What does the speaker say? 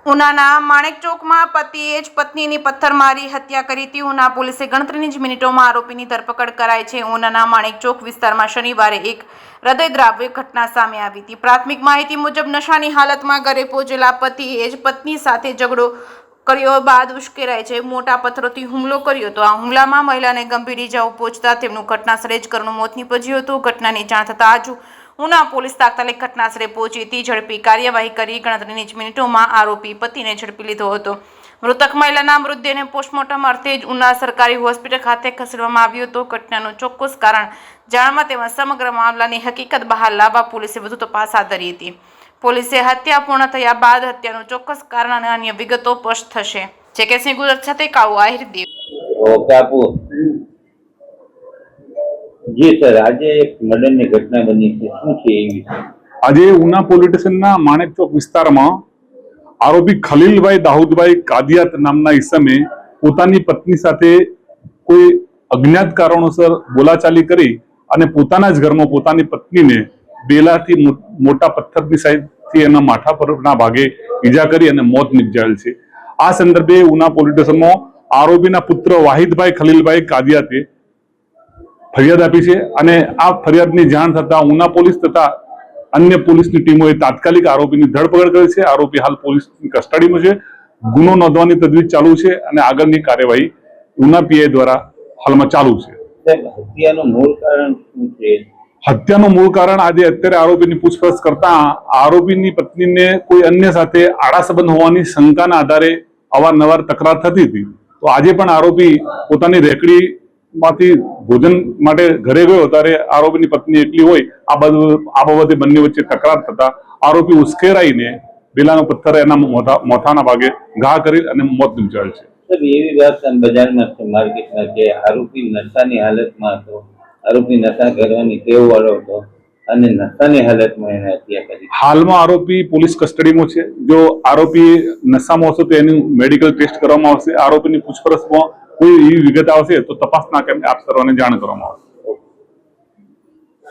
ઉનાના માણેક ચોકમાં પતિએ જ પત્નીની પથ્થર મારી હત્યા કરી હતી. ઉના પોલીસે ગણતરીની જ મિનિટોમાં આરોપીની ધરપકડ કરાઈ છે. ઉનાના માણેક ચોક વિસ્તારમાં શનિવારે એક હૃદયદ્રાવ્ય ઘટના સામે આવી હતી. પ્રાથમિક માહિતી મુજબ નશાની હાલતમાં ઘરે પહોંચેલા પતિએ જ પત્ની સાથે ઝઘડો કર્યો બાદ ઉશ્કેરાઈ છે મોટા પથ્થરોથી હુમલો કર્યો હતો. આ હુમલામાં મહિલાને ગંભીર ઇજાઓ પહોંચતા તેમનું ઘટનાસ્થળે જ કરનું મોત નીપજ્યું હતું. ઘટનાની જાણ થતાં જ ઉના પોલીસ તાત્કાલિક ઘટનાસ્થળે પહોંચી હતી. ઝડપી કાર્યવાહી કરી ગણતરીની જ મિનિટોમાં આરોપી પતિને ઝડપી લીધો હતો. મૃતક મહિલાના મૃતદેહને પોસ્ટમોર્ટમ અર્થે જ ઉના સરકારી હોસ્પિટલ ખાતે ખસેડવામાં આવ્યો હતો. ઘટનાનું ચોક્કસ કારણ જાણવા તેમજ સમગ્ર મામલાની હકીકત બહાર લાવવા પોલીસે વધુ તપાસ હાથ ધરી હતી. પોલીસે હત્યા પૂર્ણ થયા બાદ હત્યાનું ચોક્કસ કારણ અને અન્ય વિગતો સ્પષ્ટ થશે. જેકેસિંહ ગુજરાત સાથે કાઉ આહિર દેવ. જી સર, આજે એક મર્ડરની ઘટના બની છે, શું છે એ વિશે? આજે ઉના પોલીસ સ્ટેશનના માણેક ચોક વિસ્તારમાં આરોપી ખલીલભાઈ દાઉદભાઈ કાદિયાત નામના ઈસમે પોતાની પત્ની સાથે કોઈ અજ્ઞાત કારણોસર બોલાચાલી કરી અને પોતાના જ ઘરમાં પોતાની પત્નીને બેલાથી મોટા પથ્થરની સાઈડથી એના માથા પરના ભાગે ઈજા કરી અને મોત નિપજાયેલ છે. આ સંદર્ભે ઉના પોલીસ સ્ટેશનમાં આરોપીના પુત્ર વાહિદભાઈ ખલીલભાઈ કાદિયાતે ફરિયાદ આપી છે અને આ ફરિયાદની જાણ થતા ઉના પોલીસ તથા અન્ય પોલીસની ટીમોએ તાત્કાલિક આરોપીની ધરપકડ કરી છે. આરોપી હાલ પોલીસની કસ્ટડીમાં છે. ગુનો નોંધવાની તજવીજ ચાલુ છે અને આગળની કાર્યવાહી ઉના પીઆઈ દ્વારા હાલમાં ચાલુ છે. હત્યાનું મૂળ કારણ શું છે? હત્યાનું મૂળ કારણ આજે અત્યારે આરોપીની પૂછપરછ કરતા આરોપીની પત્નીને કોઈ અન્ય સાથે આડા સંબંધ હોવાની શંકાના આધારે અવારનવાર તકરાર થતી હતી. તો આજે પણ આરોપી પોતાની રેકડી માંથી ભોજન માટે ઘરે ગયો ત્યારે આરોપીની પત્ની એકલી હોય આ બાબતે બંને વચ્ચે તકરાર થતા આરોપી ઉશ્કેરાઈને બેલાનો પથ્થર એના મોથાના ભાગે ઘા કરી અને મોત નિપજાયેલ છે. એવી વાત બજારમાં છે, માર્કેટમાં કે આરોપી નશાની હાલતમાં હતો, આરોપી નશા કરવાની ટેવ વાળો હતો અને નશાની હાલતમાં એને હત્યા કરી. હાલમાં આરોપી પોલીસ કસ્ટડીમાં છે. જો આરોપી નશામાં હશે તો એનું મેડિકલ ટેસ્ટ કરવામાં આવશે. આરોપીની પૂછપરછમાં કોઈ એવી વિગત આવશે તો તપાસના કેમ્પે આપ સર્વને જાણ કરવામાં આવશે.